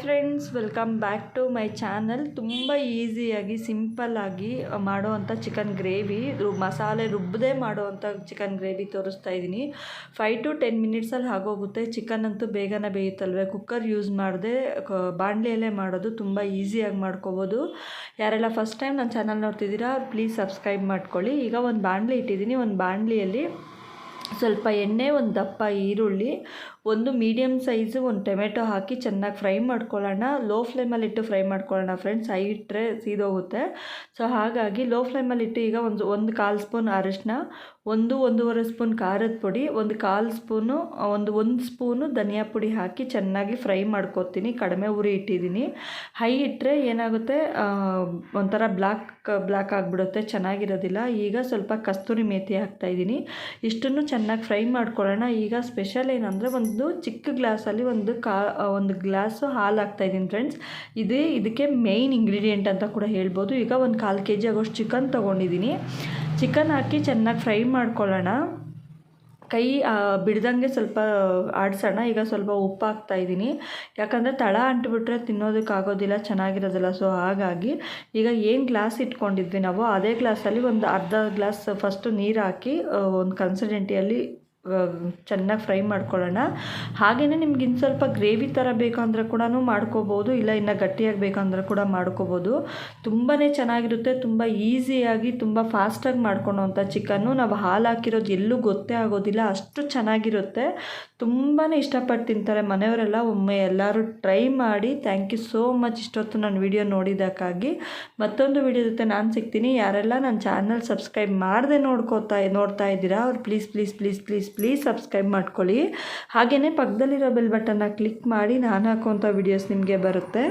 Friends, welcome back to my channel. ತುಂಬ ಈಸಿಯಾಗಿ ಸಿಂಪಲ್ಲಾಗಿ ಮಾಡೋವಂಥ ಚಿಕನ್ ಗ್ರೇವಿ, ಮಸಾಲೆ ರುಬ್ಬದೇ ಮಾಡೋವಂಥ ಚಿಕನ್ ಗ್ರೇವಿ ತೋರಿಸ್ತಾ ಇದ್ದೀನಿ. 5 to 10 ಮಿನಿಟ್ಸಲ್ಲಿ ಆಗೋಗುತ್ತೆ. ಚಿಕನ್ ಅಂತೂ ಬೇಗನೆ ಬೇಯುತ್ತಲ್ವೇ, ಕುಕ್ಕರ್ ಯೂಸ್ ಮಾಡದೆ ಬಾಣಲೆಯಲ್ಲೇ ಮಾಡೋದು. ತುಂಬ ಈಸಿಯಾಗಿ ಮಾಡ್ಕೋಬೋದು. ಯಾರೆಲ್ಲ ಫಸ್ಟ್ ಟೈಮ್ ನನ್ನ ಚಾನಲ್ ನೋಡ್ತಿದ್ದೀರಾ ಪ್ಲೀಸ್ ಸಬ್ಸ್ಕ್ರೈಬ್ ಮಾಡ್ಕೊಳ್ಳಿ. ಈಗ ಒಂದು ಬಾಣಲೆ ಇಟ್ಟಿದ್ದೀನಿ. ಒಂದು ಬಾಣಲೆಯಲ್ಲಿ ಸ್ವಲ್ಪ ಎಣ್ಣೆ, ಒಂದು ದಪ್ಪ ಈರುಳ್ಳಿ, ಒಂದು ಮೀಡಿಯಮ್ ಸೈಜು ಒಂದು ಟೊಮೆಟೊ ಹಾಕಿ ಚೆನ್ನಾಗಿ ಫ್ರೈ ಮಾಡ್ಕೊಳ್ಳೋಣ. ಲೋ ಫ್ಲೇಮಲ್ಲಿ ಇಟ್ಟು ಫ್ರೈ ಮಾಡ್ಕೊಳ್ಳೋಣ ಫ್ರೆಂಡ್ಸ್, ಹೈ ಇಟ್ಟರೆ ಸೀದೋಗುತ್ತೆ. ಸೊ ಹಾಗಾಗಿ ಲೋ ಫ್ಲೇಮಲ್ಲಿ ಇಟ್ಟು ಈಗ ಒಂದು 1/4 ಸ್ಪೂನ್ ಅರಿಶಿನ, 1-1.5 ಸ್ಪೂನ್ ಖಾರದ ಪುಡಿ, ಒಂದು 1/4 ಸ್ಪೂನು ಒಂದು ಸ್ಪೂನು ಧನಿಯಾ ಪುಡಿ ಹಾಕಿ ಚೆನ್ನಾಗಿ ಫ್ರೈ ಮಾಡ್ಕೊತೀನಿ. ಕಡಿಮೆ ಉರಿ ಇಟ್ಟಿದ್ದೀನಿ. ಹೈ ಇಟ್ಟರೆ ಏನಾಗುತ್ತೆ, ಒಂಥರ ಬ್ಲ್ಯಾಕ್ ಆಗಿಬಿಡುತ್ತೆ, ಚೆನ್ನಾಗಿರೋದಿಲ್ಲ. ಈಗ ಸ್ವಲ್ಪ ಕಸ್ತೂರಿ ಮೇಥಿ ಹಾಕ್ತಾಯಿದ್ದೀನಿ. ಇಷ್ಟನ್ನು ಚೆನ್ನಾಗಿ ಫ್ರೈ ಮಾಡ್ಕೊಳ್ಳೋಣ. ಈಗ ಸ್ಪೆಷಲ್ ಏನಂದರೆ, ಒಂದು ಚಿಕ್ಕ ಗ್ಲಾಸಲ್ಲಿ ಒಂದು ಗ್ಲಾಸು ಹಾಲು ಹಾಕ್ತಾಯಿದ್ದೀನಿ ಫ್ರೆಂಡ್ಸ್. ಇದಕ್ಕೆ ಮೇಯ್ನ್ ಇಂಗ್ರೀಡಿಯೆಂಟ್ ಅಂತ ಕೂಡ ಹೇಳ್ಬೋದು. ಈಗ ಒಂದು 1/4 kg ಆಗೋಷ್ಟು ಚಿಕನ್ ತೊಗೊಂಡಿದ್ದೀನಿ. ಚಿಕನ್ ಹಾಕಿ ಚೆನ್ನಾಗಿ ಫ್ರೈ ಮಾಡ್ಕೊಳ್ಳೋಣ. ಕೈ ಬಿಡ್ದಂಗೆ ಸ್ವಲ್ಪ ಆಡಿಸೋಣ. ಈಗ ಸ್ವಲ್ಪ ಉಪ್ಪು ಹಾಕ್ತಾಯಿದ್ದೀನಿ, ಯಾಕಂದರೆ ತಳ ಅಂಟಿಬಿಟ್ರೆ ತಿನ್ನೋದಕ್ಕಾಗೋದಿಲ್ಲ, ಚೆನ್ನಾಗಿರೋದಿಲ್ಲ. ಸೊ ಹಾಗಾಗಿ ಈಗ ಏನು ಗ್ಲಾಸ್ ಇಟ್ಕೊಂಡಿದ್ವಿ ನಾವು, ಅದೇ ಗ್ಲಾಸಲ್ಲಿ ಒಂದು ಅರ್ಧ ಗ್ಲಾಸ್ ಫಸ್ಟು ನೀರು ಹಾಕಿ ಒಂದು ಕನ್ಸಿಸ್ಟೆನ್ಸಿಯಲ್ಲಿ ಚೆನ್ನಾಗಿ ಫ್ರೈ ಮಾಡ್ಕೊಳ್ಳೋಣ. ಹಾಗೆಯೇ ನಿಮ್ಗೆ ಇನ್ನು ಸ್ವಲ್ಪ ಗ್ರೇವಿ ಥರ ಬೇಕಂದ್ರೆ ಕೂಡ ಮಾಡ್ಕೋಬೋದು, ಇಲ್ಲ ಇನ್ನು ಗಟ್ಟಿಯಾಗಿ ಬೇಕಂದ್ರೆ ಕೂಡ ಮಾಡ್ಕೋಬೋದು. ತುಂಬಾ ಚೆನ್ನಾಗಿರುತ್ತೆ. ತುಂಬ ಈಸಿಯಾಗಿ ತುಂಬ ಫಾಸ್ಟಾಗಿ ಮಾಡ್ಕೊಳ್ಳೋವಂಥ ಚಿಕನ್ನು. ನಾವು ಹಾಲು ಹಾಕಿರೋದು ಎಲ್ಲೂ ಗೊತ್ತೇ ಆಗೋದಿಲ್ಲ, ಅಷ್ಟು ಚೆನ್ನಾಗಿರುತ್ತೆ. ತುಂಬಾ ಇಷ್ಟಪಟ್ಟು ತಿಂತಾರೆ ಮನೆಯವರೆಲ್ಲ. ಒಮ್ಮೆ ಎಲ್ಲರೂ ಟ್ರೈ ಮಾಡಿ. ಥ್ಯಾಂಕ್ ಯು ಸೋ ಮಚ್ ಇಷ್ಟೊತ್ತು ನನ್ನ ವಿಡಿಯೋ ನೋಡಿದ್ದಕ್ಕಾಗಿ. ಮತ್ತೊಂದು ವಿಡಿಯೋ ಜೊತೆ ನಾನು ಸಿಗ್ತೀನಿ. ಯಾರೆಲ್ಲ ನನ್ನ ಚಾನಲ್ ಸಬ್ಸ್ಕ್ರೈಬ್ ಮಾಡದೆ ನೋಡ್ತಾ ಇದ್ದೀರಾ ಅವ್ರು ಪ್ಲೀಸ್ ಸಬ್ಸ್ಕ್ರೈಬ್ ಮಾಡ್ಕೊಳ್ಳಿ. ಹಾಗೆಯೇ ಪಕ್ಕದಲ್ಲಿರೋ ಬೆಲ್ ಬಟನ್ನ ಕ್ಲಿಕ್ ಮಾಡಿ, ನಾನು ಹಾಕುವಂಥ ವಿಡಿಯೋಸ್ ನಿಮಗೆ ಬರುತ್ತೆ.